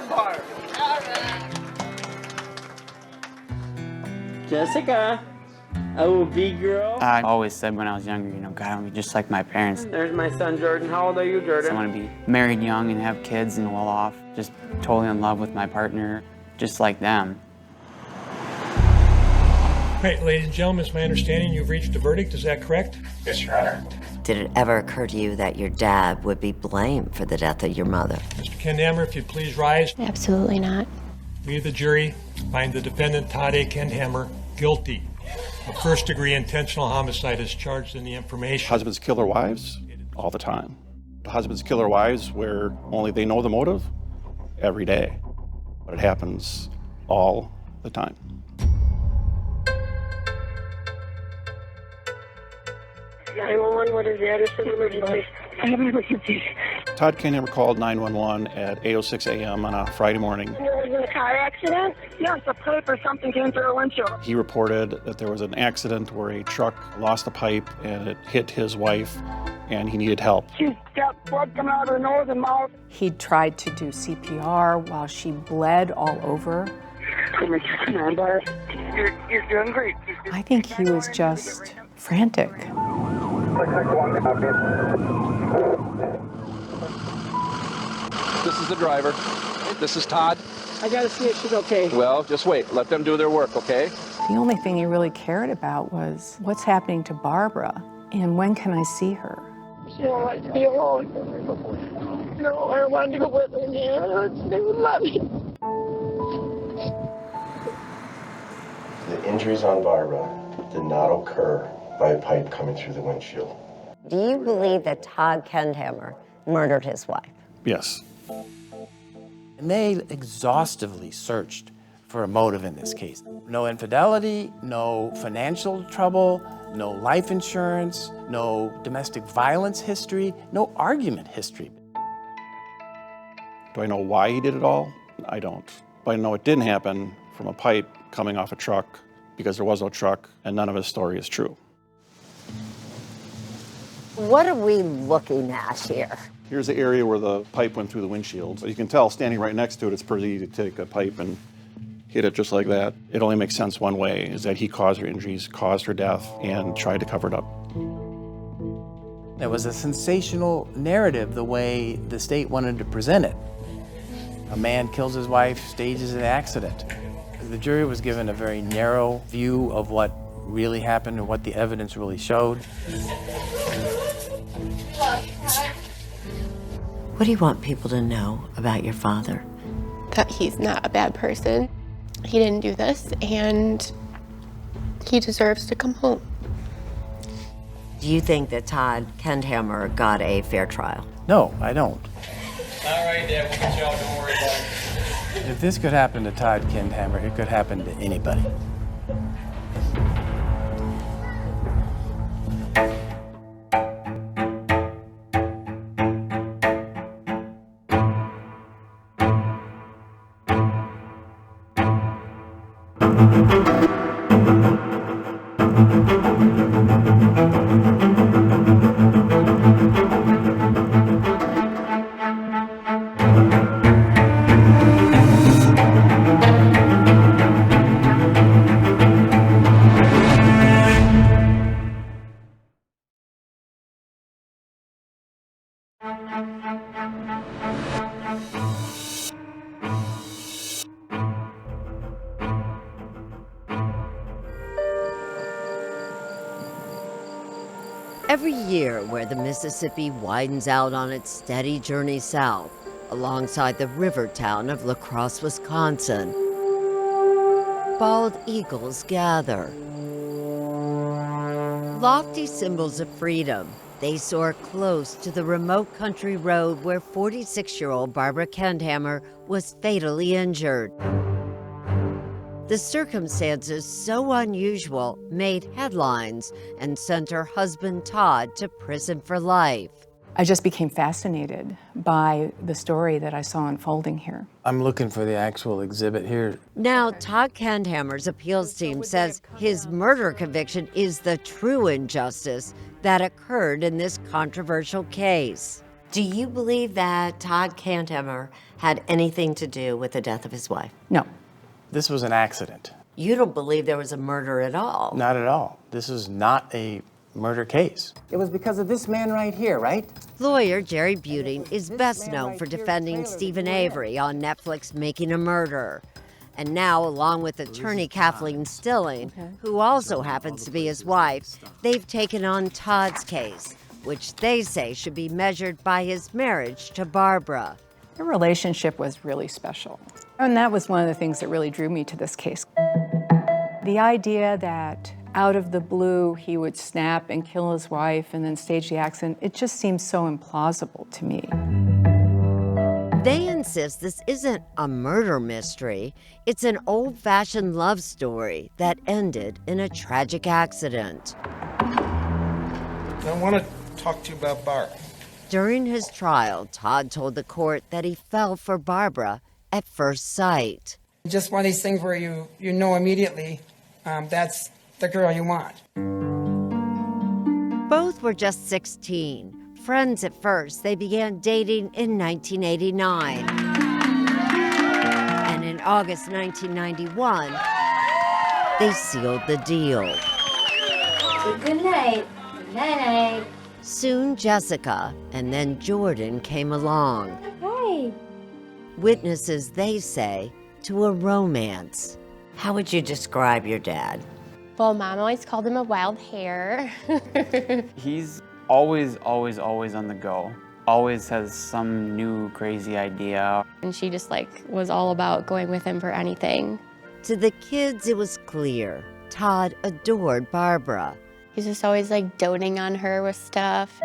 bar. Jessica, OB girl. I always said when I was younger, God, I want to be just like my parents. There's my son, Jordan. How old are you, Jordan? I want to be married young and have kids and well off, just totally in love with my partner, just like them. Great, ladies and gentlemen, it's my understanding you've reached a verdict. Is that correct? Yes, Your Honor. Did it ever occur to you that your dad would be blamed for the death of your mother? Mr. Kendhammer, if you'd please rise. Absolutely not. We, the jury, find the defendant, Todd A. Kendhammer, guilty of first-degree intentional homicide as charged in the information. Husbands kill their wives all the time. Husbands kill their wives where only they know the motive every day. But it happens all the time. What is the address of the emergency? I have an emergency. Todd Kendhammer called 911 at 8:06 a.m. on a Friday morning. There was a car accident? Yes, a pipe or something came through a windshield. He reported that there was an accident where a truck lost a pipe and it hit his wife and he needed help. She's got blood coming out of her nose and mouth. He tried to do CPR while she bled all over. You're doing great. I think he was just frantic. This is the driver. This is Todd. I gotta see if she's okay. Well, just wait. Let them do their work, okay? The only thing he really cared about was what's happening to Barbara and when can I see her? She don't like to be alone. No, I wanted to go with her. They would love me. The injuries on Barbara did not occur by a pipe coming through the windshield. Do you believe that Todd Kendhammer murdered his wife? Yes. And they exhaustively searched for a motive in this case. No infidelity, no financial trouble, no life insurance, no domestic violence history, no argument history. Do I know why he did it all? I don't. But I know it didn't happen from a pipe coming off a truck because there was no truck and none of his story is true. What are we looking at here? Here's the area where the pipe went through the windshield. So you can tell standing right next to it, it's pretty easy to take a pipe and hit it just like that. It only makes sense one way, is that he caused her injuries, caused her death, and tried to cover it up. It was a sensational narrative the way the state wanted to present it. A man kills his wife, stages an accident. The jury was given a very narrow view of what really happened and what the evidence really showed. What do you want people to know about your father? That he's not a bad person. He didn't do this, and he deserves to come home. Do you think that Todd Kendhammer got a fair trial? No, I don't. All right, Dad, we'll get you out. Don't worry about it. If this could happen to Todd Kendhammer, it could happen to anybody. Every year, where the Mississippi widens out on its steady journey south, alongside the river town of La Crosse, Wisconsin, bald eagles gather. Lofty symbols of freedom, they soar close to the remote country road where 46-year-old Barbara Kendhammer was fatally injured. The circumstances, so unusual, made headlines and sent her husband Todd to prison for life. I just became fascinated by the story that I saw unfolding here. I'm looking for the actual exhibit here. Now, Todd Kendhammer's appeals team says his murder conviction is the true injustice that occurred in this controversial case. Do you believe that Todd Candhammer had anything to do with the death of his wife? No. This was an accident. You don't believe there was a murder at all? Not at all. This is not a murder case. It was because of this man right here, right? Lawyer Jerry Buting is best known for defending Stephen Avery on Netflix Making a Murderer. And now, along with attorney Kathleen Stilling, who also happens to be his wife, they've taken on Todd's case, which they say should be measured by his marriage to Barbara. Their relationship was really special. And that was one of the things that really drew me to this case. The idea that out of the blue he would snap and kill his wife and then stage the accident, it just seems so implausible to me. They insist this isn't a murder mystery. It's an old-fashioned love story that ended in a tragic accident. I want to talk to you about Barb. During his trial, Todd told the court that he fell for Barbara at first sight. Just one of these things where you know immediately that's the girl you want. Both were just 16. Friends at first, they began dating in 1989. And in August 1991, they sealed the deal. Good night. Good night. Soon Jessica and then Jordan came along. Hi. Witnesses, they say, to a romance. How would you describe your dad? Well, Mom always called him a wild hare. He's always on the go. Always has some new crazy idea. And she just was all about going with him for anything. To the kids, it was clear. Todd adored Barbara. He's just always doting on her with stuff.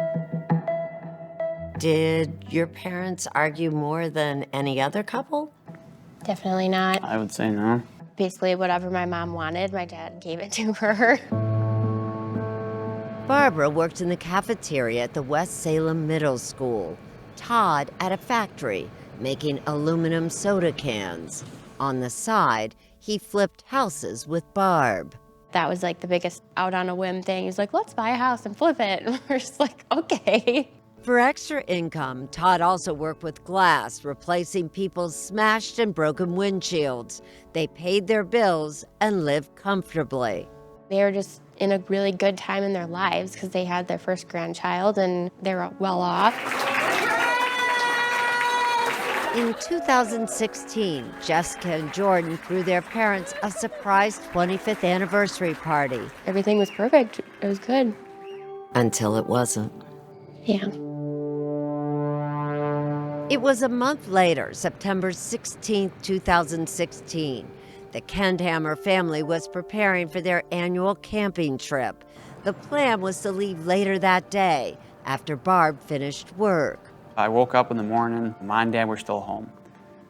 Did your parents argue more than any other couple? Definitely not. I would say no. Basically, whatever my mom wanted, my dad gave it to her. Barbara worked in the cafeteria at the West Salem Middle School. Todd at a factory, making aluminum soda cans. On the side, he flipped houses with Barb. That was the biggest out on a whim thing. He's like, let's buy a house and flip it. And we're just like, okay. For extra income, Todd also worked with glass, replacing people's smashed and broken windshields. They paid their bills and lived comfortably. They were just in a really good time in their lives because they had their first grandchild and they were well off. In 2016, Jessica and Jordan threw their parents a surprise 25th anniversary party. Everything was perfect. It was good. Until it wasn't. Yeah. It was a month later, September 16, 2016. The Candhammer family was preparing for their annual camping trip. The plan was to leave later that day, after Barb finished work. I woke up in the morning, Mom and Dad were still home.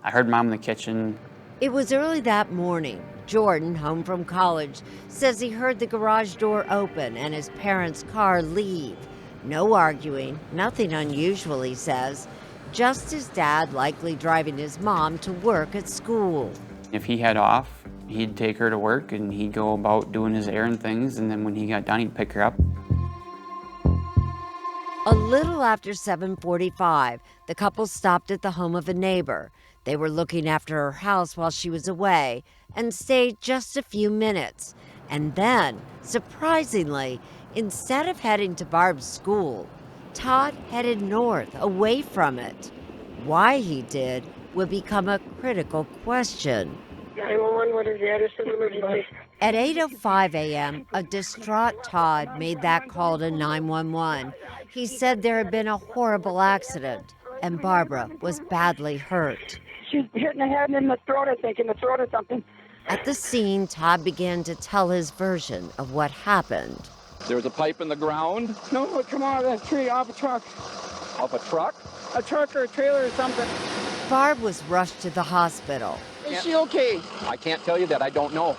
I heard Mom in the kitchen. It was early that morning. Jordan, home from college, says he heard the garage door open and his parents' car leave. No arguing, nothing unusual, he says. Just his dad likely driving his mom to work at school. If he had off, he'd take her to work and he'd go about doing his errand things, and then when he got done, he'd pick her up. A little after 7:45, the couple stopped at the home of a neighbor. They were looking after her house while she was away and stayed just a few minutes. And then, surprisingly, instead of heading to Barb's school, Todd headed north, away from it. Why he did would become a critical question. 911, what is the address of the emergency? At 8:05 a.m., a distraught Todd made that call to 911. He said there had been a horrible accident, and Barbara was badly hurt. She's hit in the head and in the throat, I think, in the throat or something. At the scene, Todd began to tell his version of what happened. There was a pipe in the ground. No, come out of that tree, off a truck. Off a truck? A truck or a trailer or something. Barb was rushed to the hospital. Is she okay? I can't tell you that. I don't know.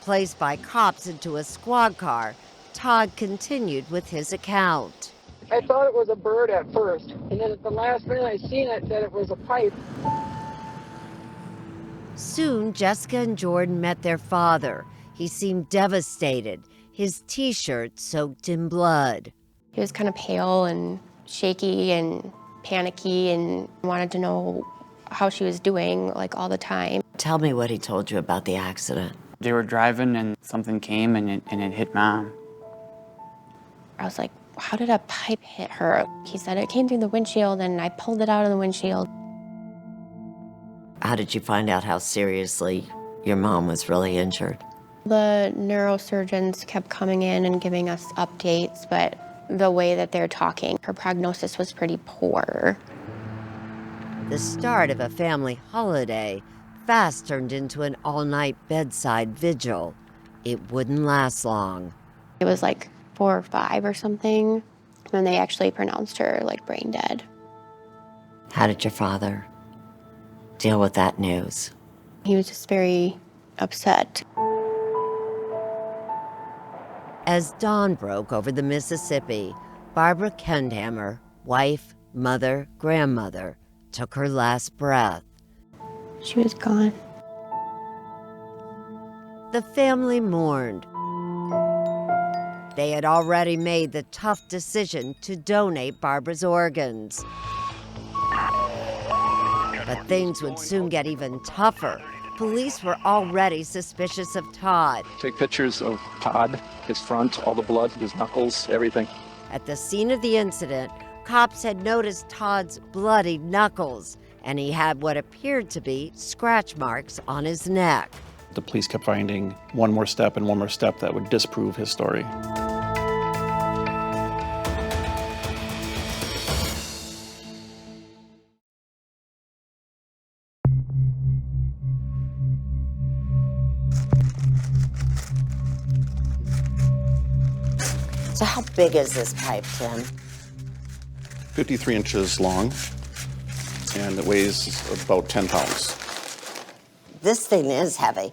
Placed by cops into a squad car, Todd continued with his account. I thought it was a bird at first, and then at the last minute I seen it, said it was a pipe. Soon, Jessica and Jordan met their father. He seemed devastated, his T-shirt soaked in blood. He was kind of pale and shaky, and panicky and wanted to know how she was doing, like, all the time. Tell me what he told you about the accident. They were driving and something came and it hit Mom. I was like, how did a pipe hit her? He said it came through the windshield and I pulled it out of the windshield. How did you find out how seriously your mom was really injured? The neurosurgeons kept coming in and giving us updates, but the way that they're talking, her prognosis was pretty poor. The start of a family holiday fast turned into an all-night bedside vigil. It wouldn't last long. It was like 4 or 5 or something when they actually pronounced her like brain dead. How did your father deal with that news? He was just very upset. As dawn broke over the Mississippi, Barbara Kendhammer, wife, mother, grandmother, took her last breath. She was gone. The family mourned. They had already made the tough decision to donate Barbara's organs. But things would soon get even tougher. Police were already suspicious of Todd. Take pictures of Todd, his front, all the blood, his knuckles, everything. At the scene of the incident, cops had noticed Todd's bloody knuckles, and he had what appeared to be scratch marks on his neck. The police kept finding one more step and one more step that would disprove his story. So how big is this pipe, Tim? 53 inches long, and it weighs about 10 pounds. This thing is heavy.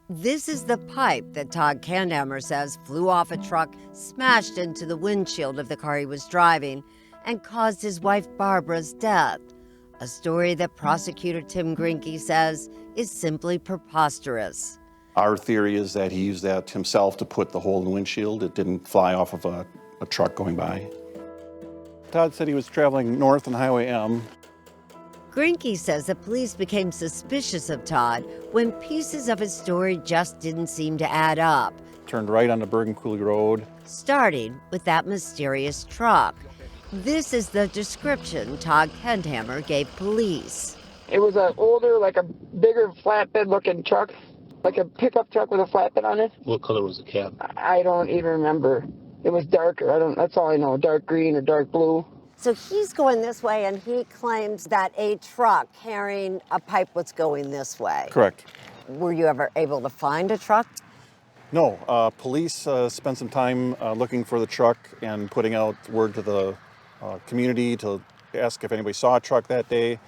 This is the pipe that Todd Kendhammer says flew off a truck, smashed into the windshield of the car he was driving, and caused his wife Barbara's death. A story that prosecutor Tim Grinke says is simply preposterous. Our theory is that he used that himself to put the hole in the windshield. It didn't fly off of a truck going by. Todd said he was traveling north on Highway M. Grinke says the police became suspicious of Todd when pieces of his story just didn't seem to add up. Turned right onto Bergen Coulee Road. Starting with that mysterious truck. This is the description Todd Kendhammer gave police. It was an older, like a bigger flatbed-looking truck, like a pickup truck with a flatbed on it. What color was the cab? I don't even remember. It was darker. That's all I know, dark green or dark blue. So he's going this way, and he claims that a truck carrying a pipe was going this way. Correct. Were you ever able to find a truck? No. Police spent some time looking for the truck and putting out word to the community to ask if anybody saw a truck that day.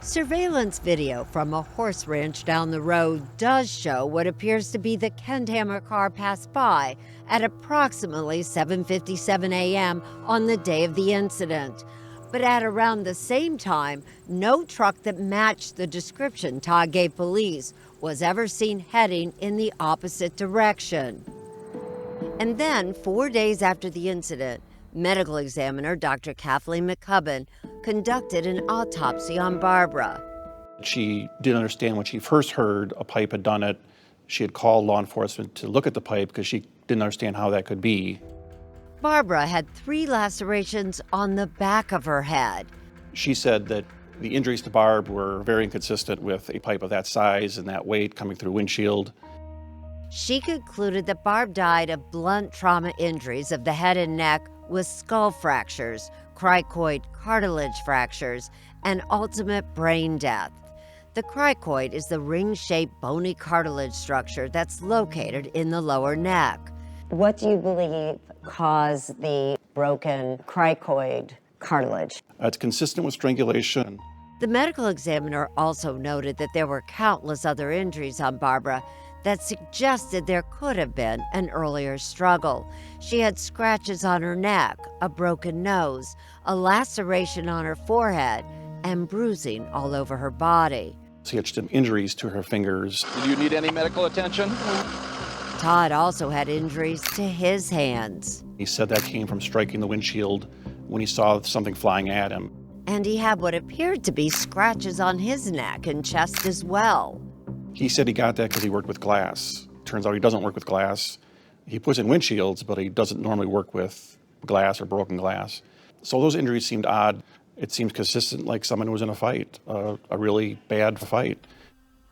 Surveillance video from a horse ranch down the road does show what appears to be the Kendhammer car pass by at approximately 7:57 a.m. on the day of the incident. But at around the same time, no truck that matched the description Todd gave police was ever seen heading in the opposite direction. And then, 4 days after the incident, medical examiner Dr. Kathleen McCubbin conducted an autopsy on Barbara. She didn't understand when she first heard a pipe had done it. She had called law enforcement to look at the pipe because she didn't understand how that could be. Barbara had 3 lacerations on the back of her head. She said that the injuries to Barb were very inconsistent with a pipe of that size and that weight coming through a windshield. She concluded that Barb died of blunt trauma injuries of the head and neck with skull fractures, cricoid cartilage fractures, and ultimate brain death. The cricoid is the ring-shaped bony cartilage structure that's located in the lower neck. What do you believe caused the broken cricoid cartilage? It's consistent with strangulation. The medical examiner also noted that there were countless other injuries on Barbara that suggested there could have been an earlier struggle. She had scratches on her neck, a broken nose, a laceration on her forehead, and bruising all over her body. She had some injuries to her fingers. Do you need any medical attention? Todd also had injuries to his hands. He said that came from striking the windshield when he saw something flying at him. And he had what appeared to be scratches on his neck and chest as well. He said he got that because he worked with glass. Turns out he doesn't work with glass. He puts in windshields, but he doesn't normally work with glass or broken glass. So those injuries seemed odd. It seemed consistent, like someone who was in a fight, a really bad fight.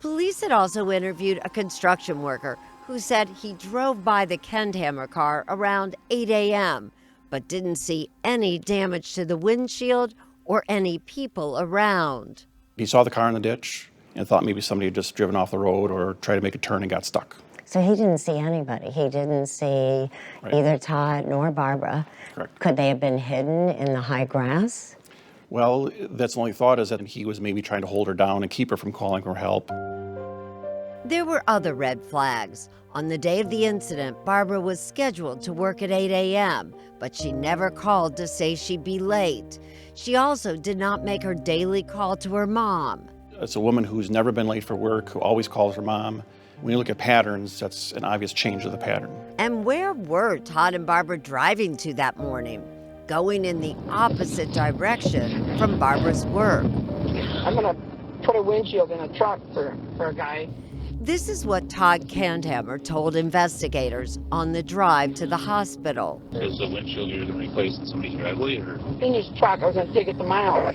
Police had also interviewed a construction worker who said he drove by the Kendhammer car around 8 a.m., but didn't see any damage to the windshield or any people around. He saw the car in the ditch and thought maybe somebody had just driven off the road or tried to make a turn and got stuck. So he didn't see anybody. He didn't see either Todd nor Barbara. Correct. Could they have been hidden in the high grass? Well, that's the only thought, is that he was maybe trying to hold her down and keep her from calling for help. There were other red flags. On the day of the incident, Barbara was scheduled to work at 8 a.m., but she never called to say she'd be late. She also did not make her daily call to her mom. It's a woman who's never been late for work, who always calls her mom. When you look at patterns, that's an obvious change of the pattern. And where were Todd and Barbara driving to that morning? Going in the opposite direction from Barbara's work. I'm gonna put a windshield in a truck for a guy. This is what Todd Kendhammer told investigators on the drive to the hospital. Is the windshield you're going to replace in somebody's driveway, or? In his truck, I was gonna take it to my house.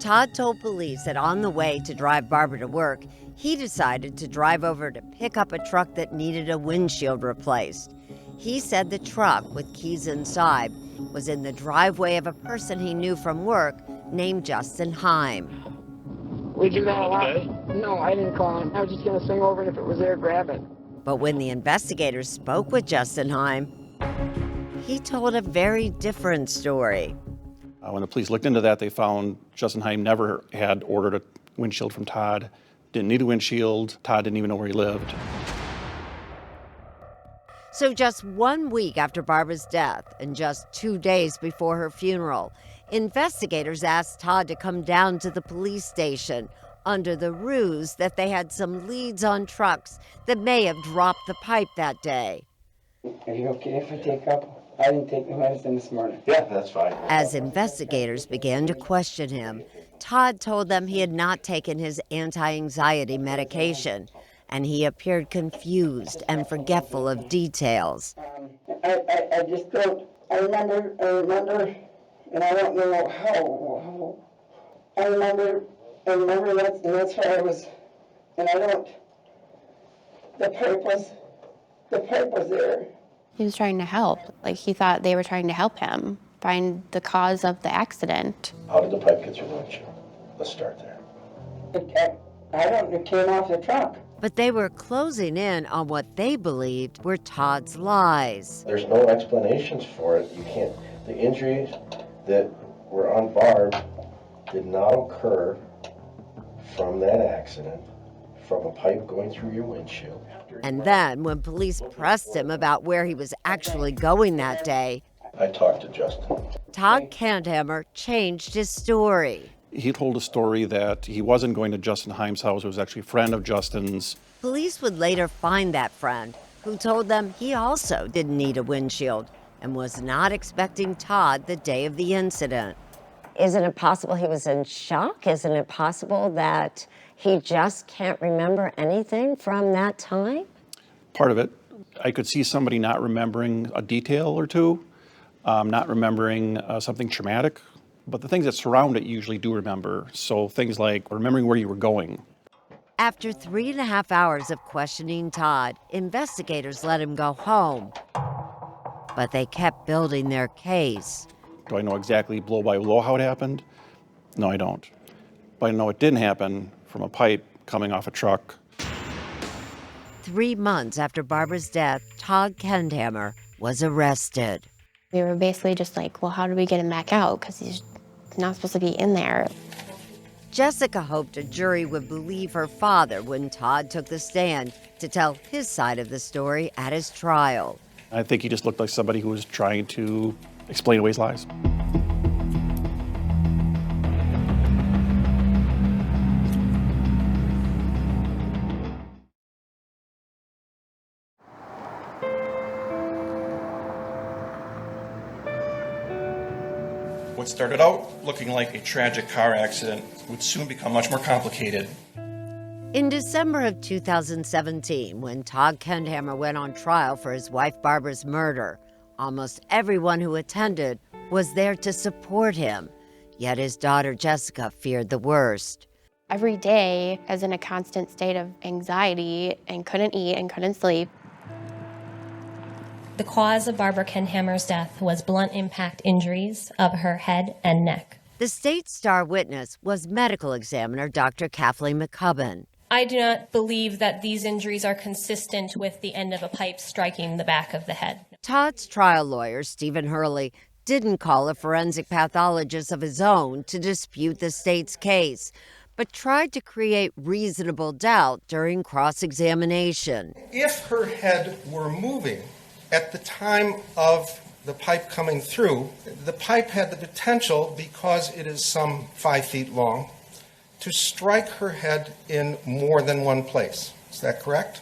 Todd told police that on the way to drive Barbara to work, he decided to drive over to pick up a truck that needed a windshield replaced. He said the truck, with keys inside, was in the driveway of a person he knew from work named Justin Heim. We do that a lot. No, I didn't call him. I was just gonna swing over, and if it was there, grab it. But when the investigators spoke with Justin Heim, he told a very different story. When the police looked into that, they found Justin Heim never had ordered a windshield from Todd, didn't need a windshield. Todd didn't even know where he lived. So just 1 week after Barbara's death and just 2 days before her funeral, investigators asked Todd to come down to the police station under the ruse that they had some leads on trucks that may have dropped the pipe that day. Are you okay if I take up? I didn't take the medicine this morning. Yeah, that's fine. As investigators began to question him, Todd told them he had not taken his anti-anxiety medication, and he appeared confused and forgetful of details. I just don't, I remember, and I don't know how. I remember that, and that's why I was, and I don't, the pipe was there. He was trying to help. Like, he thought they were trying to help him find the cause of the accident. How did the pipe get through the windshield? Let's start there. It came off the truck. But they were closing in on what they believed were Todd's lies. There's no explanations for it. You can't. The injuries that were on Barb did not occur from that accident, from a pipe going through your windshield. And then when police pressed him about where he was actually going that day, I talked to Justin. Todd Kendhammer changed his story. He told a story that he wasn't going to Justin Heim's house. It was actually a friend of Justin's. Police would later find that friend, who told them he also didn't need a windshield and was not expecting Todd the day of the incident. Isn't it possible he was in shock? Isn't it possible that he just can't remember anything from that time? Part of it. I could see somebody not remembering a detail or two, not remembering something traumatic. But the things that surround it usually do remember. So things like remembering where you were going. After 3.5 hours of questioning Todd, investigators let him go home. But they kept building their case. Do I know exactly blow by blow how it happened? No, I don't. But I know it didn't happen from a pipe coming off a truck. 3 months after Barbara's death, Todd Kendhammer was arrested. We were basically just like, well, how do we get him back out? Because he's not supposed to be in there. Jessica hoped a jury would believe her father when Todd took the stand to tell his side of the story at his trial. I think he just looked like somebody who was trying to explain away his lies. What started out looking like a tragic car accident would soon become much more complicated. In December of 2017, when Todd Kendhammer went on trial for his wife Barbara's murder, almost everyone who attended was there to support him. Yet his daughter Jessica feared the worst. Every day, I was in a constant state of anxiety and couldn't eat and couldn't sleep. The cause of Barbara Kendhammer's death was blunt impact injuries of her head and neck. The state's star witness was medical examiner Dr. Kathleen McCubbin. I do not believe that these injuries are consistent with the end of a pipe striking the back of the head. Todd's trial lawyer, Stephen Hurley, didn't call a forensic pathologist of his own to dispute the state's case, but tried to create reasonable doubt during cross-examination. If her head were moving at the time of the pipe coming through, the pipe had the potential, because it is some 5 feet long, to strike her head in more than one place. Is that correct?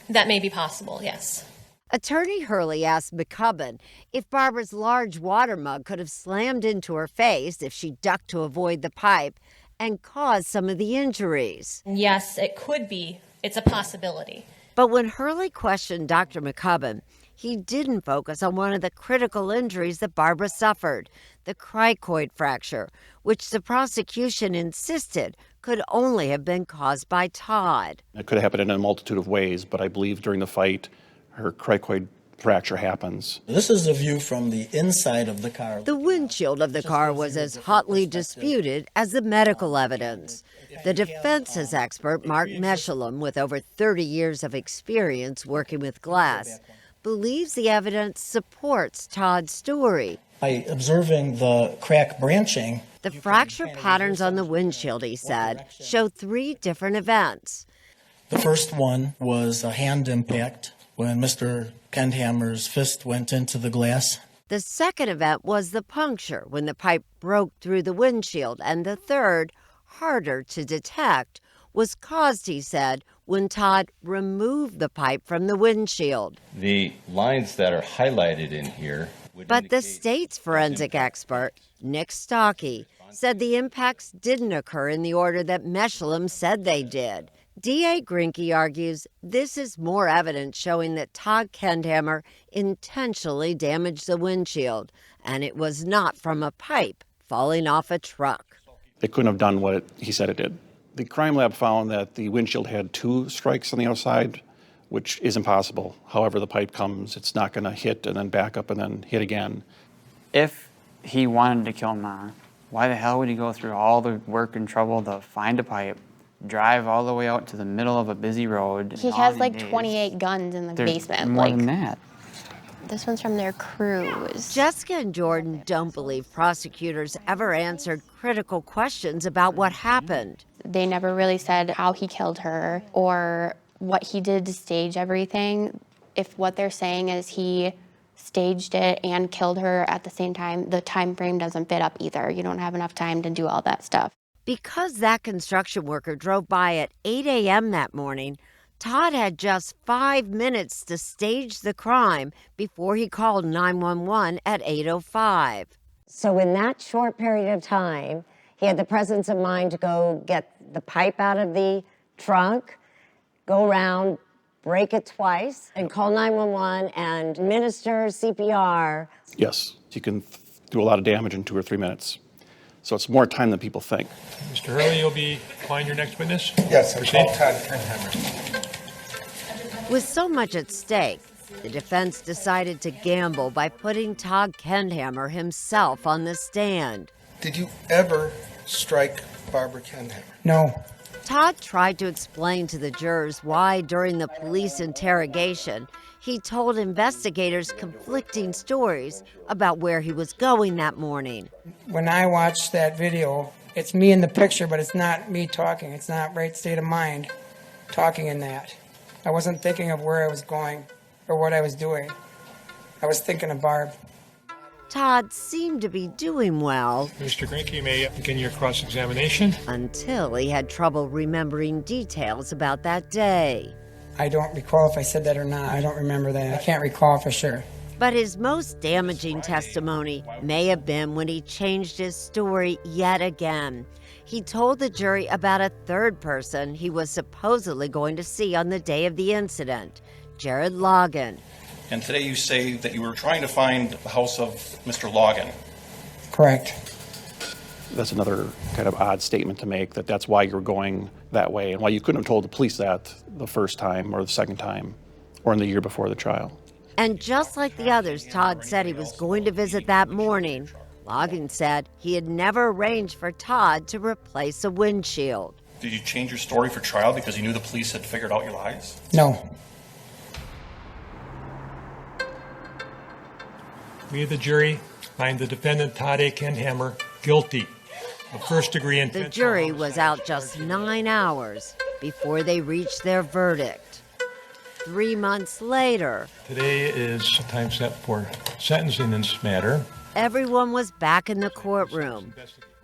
That may be possible, yes. Attorney Hurley asked McCubbin if Barbara's large water mug could have slammed into her face if she ducked to avoid the pipe and caused some of the injuries. Yes, it could be. It's a possibility. But when Hurley questioned Dr. McCubbin, he didn't focus on one of the critical injuries that Barbara suffered, the cricoid fracture, which the prosecution insisted could only have been caused by Todd. It could have happened in a multitude of ways, but I believe during the fight, her cricoid fracture happens. This is the view from the inside of the car. The windshield of the car was as hotly disputed as the medical evidence. The defense's expert, Mark Meshullam, with over 30 years of experience working with glass, believes the evidence supports Todd's story. By observing the crack branching, the fracture patterns on the windshield, he said, show 3 different events. The first one was a hand impact when Mr. Kendhammer's fist went into the glass. The second event was the puncture when the pipe broke through the windshield. And the third, harder to detect, was caused, he said, when Todd removed the pipe from the windshield. The lines that are highlighted in here But the state's forensic expert, Nick Stockey, said the impacts didn't occur in the order that Meshullam said they did. D.A. Grinke argues this is more evidence showing that Todd Kendhammer intentionally damaged the windshield, and it was not from a pipe falling off a truck. It couldn't have done what he said it did. The crime lab found that the windshield had 2 strikes on the outside, which is impossible. However the pipe comes, it's not going to hit and then back up and then hit again. If he wanted to kill Ma, why the hell would he go through all the work and trouble to find a pipe, drive all the way out to the middle of a busy road? He has like 28 guns in the basement. More than that. This one's from their cruise. Jessica and Jordan don't believe prosecutors ever answered critical questions about what happened. They never really said how he killed her or what he did to stage everything. If what they're saying is he staged it and killed her at the same time, the time frame doesn't fit up either. You don't have enough time to do all that stuff. Because that construction worker drove by at 8 a.m. that morning, Todd had just 5 minutes to stage the crime before he called 911 at 8:05. So in that short period of time, he had the presence of mind to go get the pipe out of the trunk, go around, break it twice, and call 911 and administer CPR. Yes, you can do a lot of damage in 2 or 3 minutes. So it's more time than people think. Mr. Hurley, you'll be calling your next witness? Yes, Proceed. Todd Kendhammer. With so much at stake, the defense decided to gamble by putting Todd Kendhammer himself on the stand. Did you ever strike Barbara Kendhammer? No. Todd tried to explain to the jurors why, during the police interrogation, he told investigators conflicting stories about where he was going that morning. When I watched that video, it's me in the picture, but it's not me talking. It's not right state of mind talking in that. I wasn't thinking of where I was going or what I was doing. I was thinking of Barb. Todd seemed to be doing well. Mr. Grinke, you may begin your cross-examination. Until he had trouble remembering details about that day. I don't recall if I said that or not. I don't remember that. I can't recall for sure. But his most damaging testimony may have been when he changed his story yet again. He told the jury about a third person he was supposedly going to see on the day of the incident, Jared Logan. And today you say that you were trying to find the house of Mr. Logan. Correct. That's another kind of odd statement to make, that that's why you're going that way and why you couldn't have told the police that the first time or the second time or in the year before the trial. And just like the others Todd said he was going to visit that morning, Logan said he had never arranged for Todd to replace a windshield. Did you change your story for trial because you knew the police had figured out your lies? No. We, the jury, find the defendant Todd A. Kendhammer guilty of first-degree intentional. The jury was out just 9 hours before they reached their verdict. 3 months later, Today is time set for sentencing in this matter. everyone was back in the courtroom.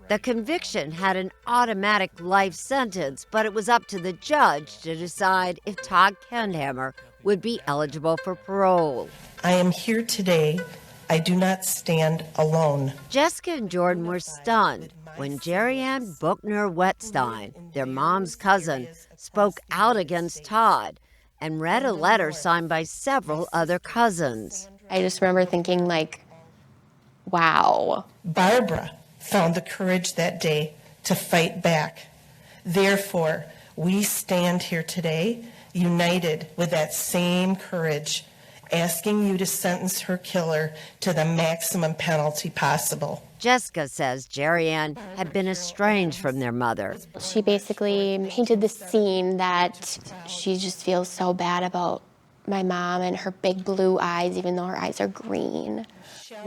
The conviction had an automatic life sentence, but it was up to the judge to decide if Todd Kendhammer would be eligible for parole. I am here today. I do not stand alone. Jessica and Jordan were stunned when Jerry Ann Buchner-Wettstein, their mom's cousin, spoke out against Todd and read a letter signed by several other cousins. I just remember thinking, like, wow. Barbara found the courage that day to fight back. Therefore, we stand here today united with that same courage, asking you to sentence her killer to the maximum penalty possible. Jessica says Jerry Ann had been estranged from their mother. She basically painted the scene that she just feels so bad about my mom and her big blue eyes, even though her eyes are green.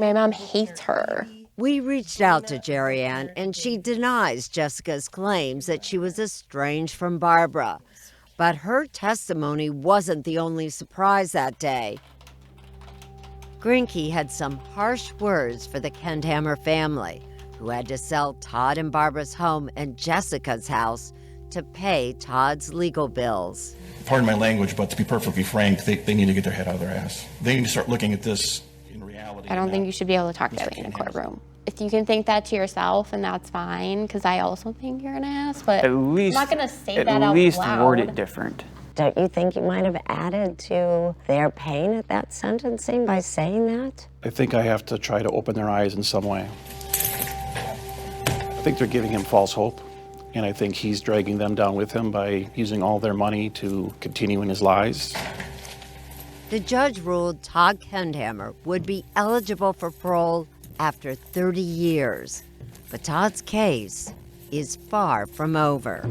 My mom hates her. We reached out to Jerry Ann, and she denies Jessica's claims that she was estranged from Barbara. But her testimony wasn't the only surprise that day. Grinke had some harsh words for the Kendhammer family, who had to sell Todd and Barbara's home and Jessica's house to pay Todd's legal bills. Pardon my language, but to be perfectly frank, they need to get their head out of their ass. They need to start looking at this in reality. I don't think you should be able to talk that way in a courtroom. If you can think that to yourself, and that's fine, because I also think you're an ass, but I'm not going to say that out loud. At least word it different. Don't you think you might have added to their pain at that sentencing by saying that? I think I have to try to open their eyes in some way. I think they're giving him false hope, and I think he's dragging them down with him by using all their money to continue in his lies. The judge ruled Todd Kendhammer would be eligible for parole after 30 years. But Todd's case is far from over.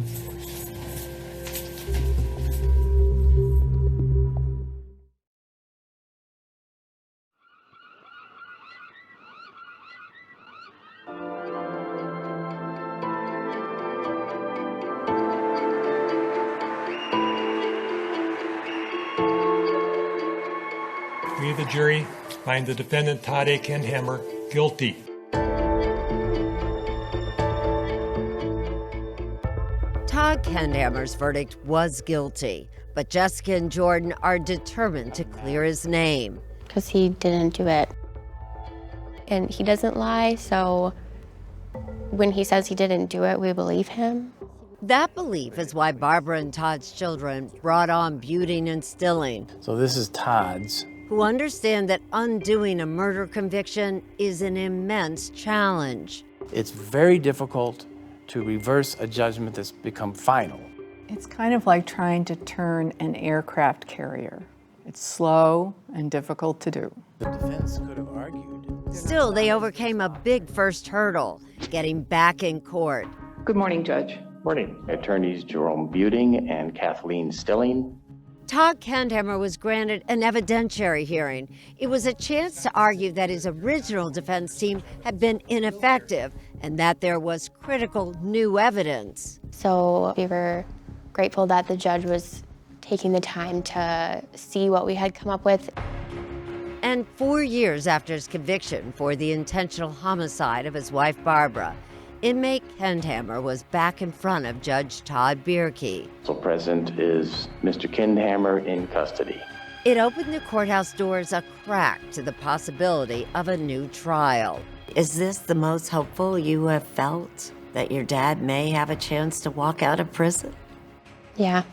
We, the jury, find the defendant Todd A. Kendhammer guilty. Todd Kendhammer's verdict was guilty, but Jessica and Jordan are determined to clear his name. Because he didn't do it. And he doesn't lie, so when he says he didn't do it, we believe him. That belief is why Barbara and Todd's children brought on Buting and Stilling, So this is Todd's. who understand that undoing a murder conviction is an immense challenge. It's very difficult to reverse a judgment that's become final. It's kind of like trying to turn an aircraft carrier. It's slow and difficult to do. The defense could have argued. Still, they overcame a big first hurdle, getting back in court. Good morning, Judge. Morning. Attorneys Jerome Buting and Kathleen Stilling. Todd Kendhammer was granted an evidentiary hearing. It was a chance to argue that his original defense team had been ineffective and that there was critical new evidence. So we were grateful that the judge was taking the time to see what we had come up with. And 4 years after his conviction for the intentional homicide of his wife Barbara, inmate Kendhammer was back in front of Judge Todd Bierke. So present is Mr. Kendhammer in custody. It opened the courthouse doors a crack to the possibility of a new trial. Is this the most hopeful you have felt, that your dad may have a chance to walk out of prison? Yeah.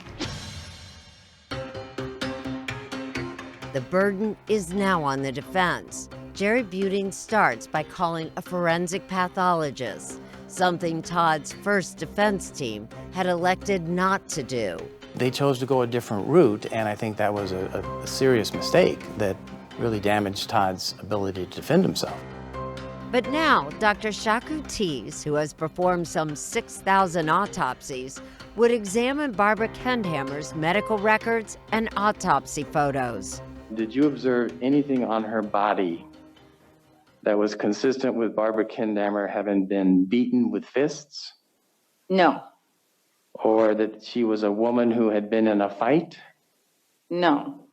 The burden is now on the defense. Jerry Buting starts by calling a forensic pathologist, something Todd's first defense team had elected not to do. They chose to go a different route, and I think that was a serious mistake that really damaged Todd's ability to defend himself. But now, Dr. Shaku Tees, who has performed some 6,000 autopsies, would examine Barbara Kendhammer's medical records and autopsy photos. Did you observe anything on her body that was consistent with Barbara Kendhammer having been beaten with fists? No. Or that she was a woman who had been in a fight? No.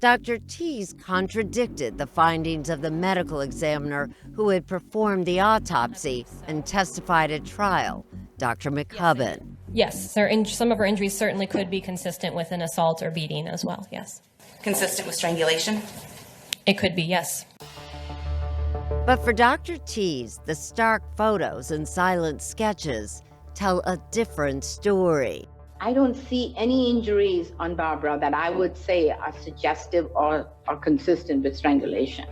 Dr. Tees contradicted the findings of the medical examiner who had performed the autopsy and testified at trial, Dr. McCubbin. Yes, some of her injuries certainly could be consistent with an assault or beating as well, yes. Consistent with strangulation? It could be, yes. But for Dr. Tees, the stark photos and silent sketches tell a different story. I don't see any injuries on Barbara that I would say are suggestive or consistent with strangulation.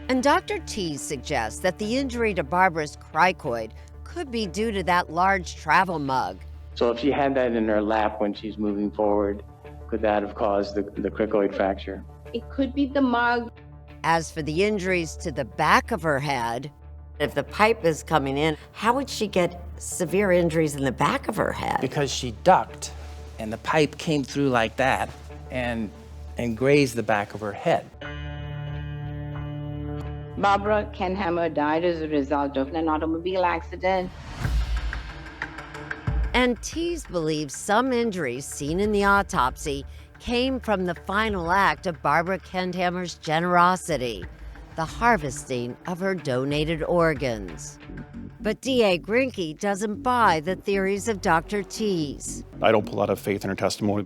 And Dr. Tees suggests that the injury to Barbara's cricoid could be due to that large travel mug. So if she had that in her lap when she's moving forward, could that have caused the cricoid fracture? It could be the mug. As for the injuries to the back of her head, if the pipe is coming in, how would she get severe injuries in the back of her head? Because she ducked, and the pipe came through like that and grazed the back of her head. Barbara Kendhammer died as a result of an automobile accident. And Tees believes some injuries seen in the autopsy came from the final act of Barbara Kendhammer's generosity, the harvesting of her donated organs. But D.A. Grinke doesn't buy the theories of Dr. Tees. I don't put a lot of faith in her testimony.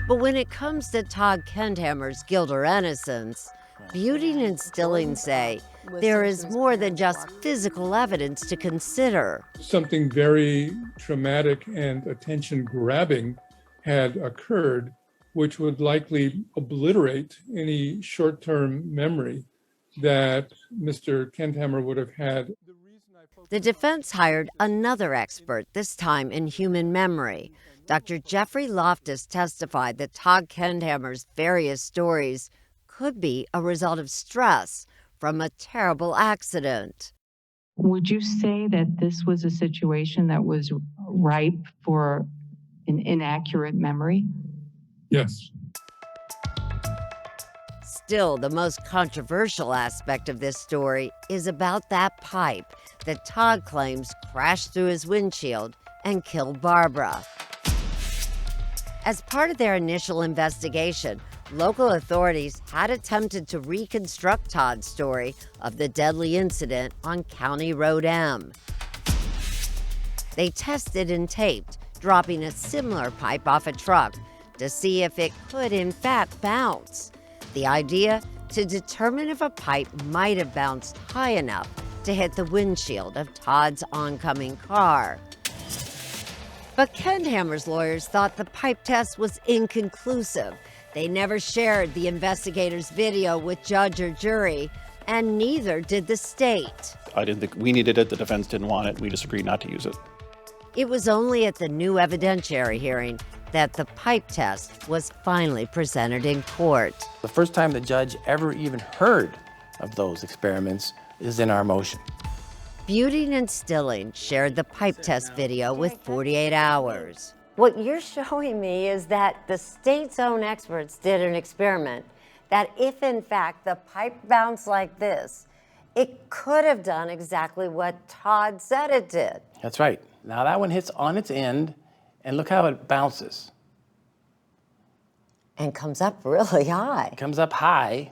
But when it comes to Todd Kendhammer's guilt or innocence, Buting and Stilling say there is more than just physical evidence to consider. Something very traumatic and attention-grabbing had occurred, which would likely obliterate any short-term memory that Mr. Kendhammer would have had. The defense hired another expert, this time in human memory. Dr. Jeffrey Loftus testified that Todd Kendhammer's various stories could be a result of stress from a terrible accident. Would you say that this was a situation that was ripe for an inaccurate memory? Yes. Still, the most controversial aspect of this story is about that pipe that Todd claims crashed through his windshield and killed Barbara. As part of their initial investigation, local authorities had attempted to reconstruct Todd's story of the deadly incident on County Road M. They tested and taped, dropping a similar pipe off a truck to see if it could in fact bounce. The idea, to determine if a pipe might have bounced high enough to hit the windshield of Todd's oncoming car. But Kendhammer's lawyers thought the pipe test was inconclusive. They never shared the investigators' video with judge or jury, and neither did the state. I didn't think we needed it. The defense didn't want it. We just agreed not to use it. It was only at the new evidentiary hearing that the pipe test was finally presented in court. The first time the judge ever even heard of those experiments is in our motion. Buting and Stilling shared the pipe test video with 48 Hours. What you're showing me is that the state's own experts did an experiment that if in fact the pipe bounced like this, it could have done exactly what Todd said it did. That's right. Now that one hits on its end, and look how it bounces. And comes up really high. It comes up high.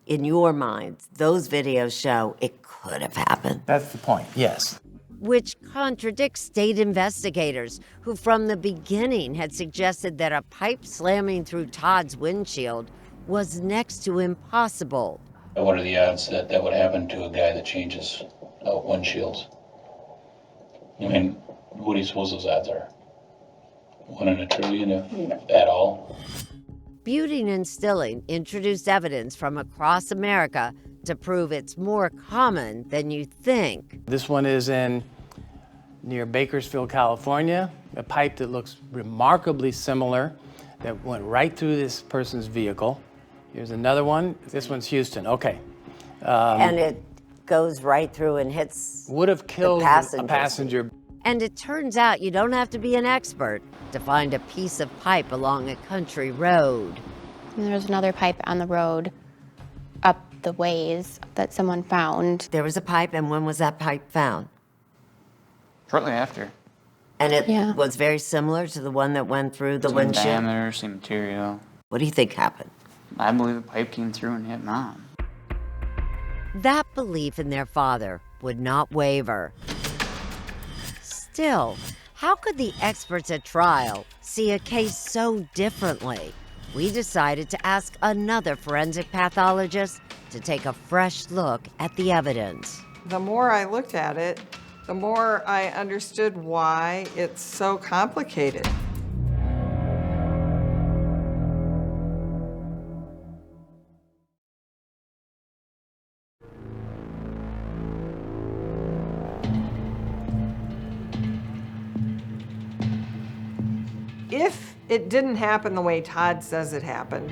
In your minds, those videos show it could have happened. That's the point, yes. which contradicts state investigators who from the beginning had suggested that a pipe slamming through Todd's windshield was next to impossible. What are the odds that that would happen to a guy that changes out windshields? I mean, what do you suppose those odds are? 1 in a trillion, if at all? Buting and Stilling introduced evidence from across America to prove it's more common than you think. This one is near Bakersfield, California, a pipe that looks remarkably similar that went right through this person's vehicle. Here's another one. This one's Houston. Okay. And it goes right through and hits would have killed a passenger. And it turns out you don't have to be an expert to find a piece of pipe along a country road. And there was another pipe on the road up the ways that someone found. There was a pipe, and when was that pipe found? Shortly after. And it was very similar to the one that went through the windshield? Same diameter, same material. What do you think happened? I believe the pipe came through and hit Mom. That belief in their father would not waver. Still, how could the experts at trial see a case so differently? We decided to ask another forensic pathologist to take a fresh look at the evidence. The more I looked at it, the more I understood why it's so complicated. If it didn't happen the way Todd says it happened,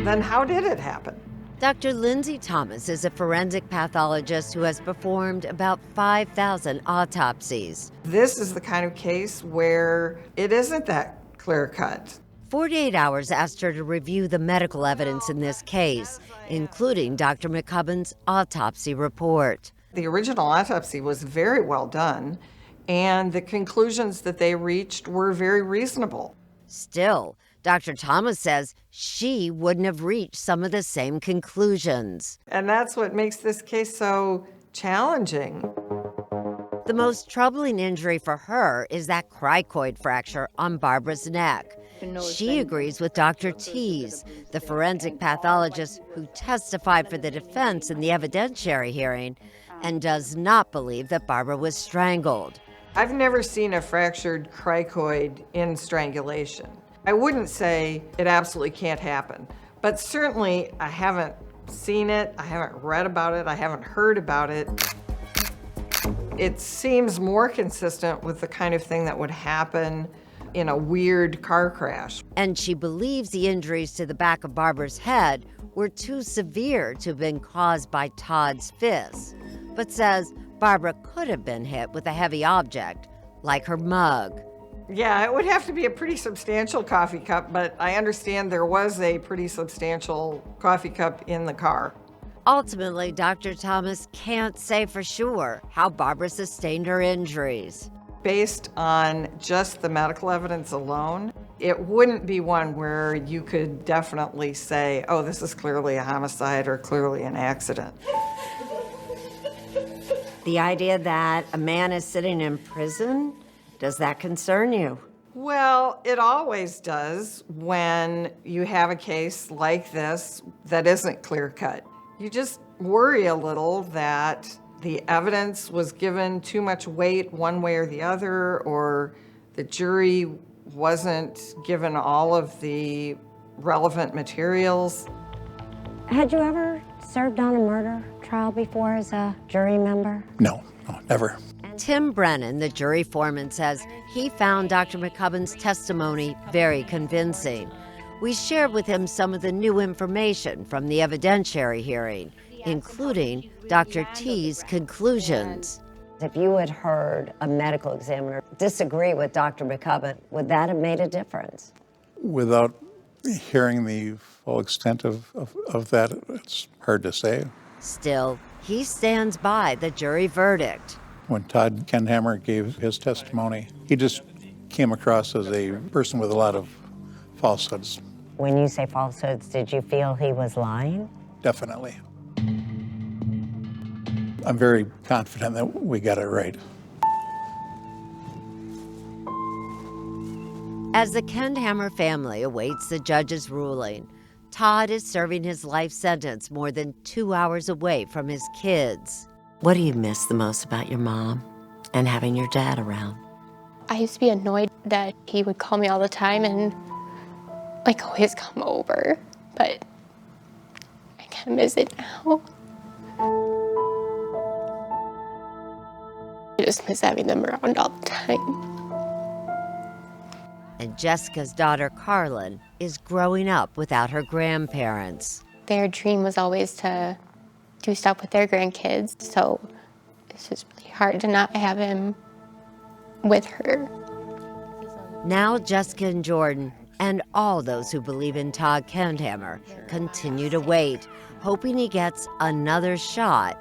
then how did it happen? Dr. Lindsay Thomas is a forensic pathologist who has performed about 5,000 autopsies. This is the kind of case where it isn't that clear-cut. 48 Hours asked her to review the medical evidence in this case, including Dr. McCubbin's autopsy report. The original autopsy was very well done, and the conclusions that they reached were very reasonable. Still, Dr. Thomas says she wouldn't have reached some of the same conclusions. And that's what makes this case so challenging. The most troubling injury for her is that cricoid fracture on Barbara's neck. She agrees with Dr. Tees, the forensic pathologist who testified for the defense in the evidentiary hearing, and does not believe that Barbara was strangled. I've never seen a fractured cricoid in strangulation. I wouldn't say it absolutely can't happen, but certainly I haven't seen it, I haven't read about it, I haven't heard about it. It seems more consistent with the kind of thing that would happen in a weird car crash. And she believes the injuries to the back of Barbara's head were too severe to have been caused by Todd's fists, but says Barbara could have been hit with a heavy object, like her mug. Yeah, it would have to be a pretty substantial coffee cup, but I understand there was a pretty substantial coffee cup in the car. Ultimately, Dr. Thomas can't say for sure how Barbara sustained her injuries. Based on just the medical evidence alone, it wouldn't be one where you could definitely say, oh, this is clearly a homicide or clearly an accident. The idea that a man is sitting in prison, does that concern you? Well, it always does when you have a case like this that isn't clear-cut. You just worry a little that the evidence was given too much weight one way or the other, or the jury wasn't given all of the relevant materials. Had you ever served on a murder trial before as a jury member? No, never. Tim Brennan, the jury foreman, says he found Dr. McCubbin's testimony very convincing. We shared with him some of the new information from the evidentiary hearing, including Dr. T's conclusions. If you had heard a medical examiner disagree with Dr. McCubbin, would that have made a difference? Without hearing the full extent of that, it's hard to say. Still, he stands by the jury verdict. When Todd Kendhammer gave his testimony, he just came across as a person with a lot of falsehoods. When you say falsehoods, did you feel he was lying? Definitely. I'm very confident that we got it right. As the Kendhammer family awaits the judge's ruling, Todd is serving his life sentence more than 2 hours away from his kids. What do you miss the most about your mom and having your dad around? I used to be annoyed that he would call me all the time and like always come over, but I kind of miss it now. I just miss having them around all the time. And Jessica's daughter, Carlin, is growing up without her grandparents. Their dream was always to do stuff with their grandkids, so it's just really hard to not have him with her. Now Jessica and Jordan, and all those who believe in Todd Kendhammer, continue to wait, hoping he gets another shot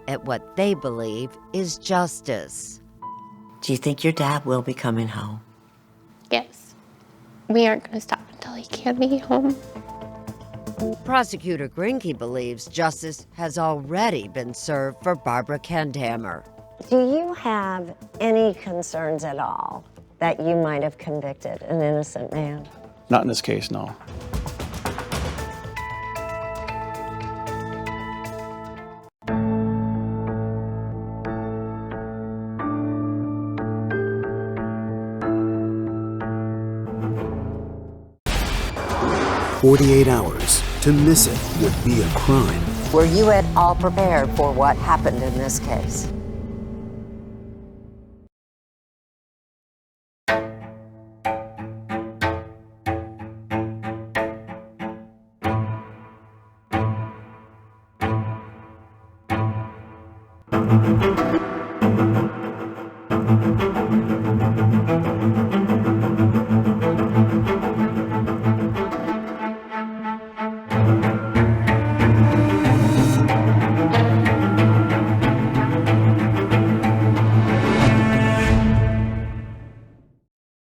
at what they believe is justice. Do you think your dad will be coming home? Yes. We aren't going to stop until he can be home. Prosecutor Grinke believes justice has already been served for Barbara Kendhammer. Do you have any concerns at all that you might have convicted an innocent man? Not in this case, no. "48 hours to miss it would be a crime." Were you at all prepared for what happened in this case? Thank you.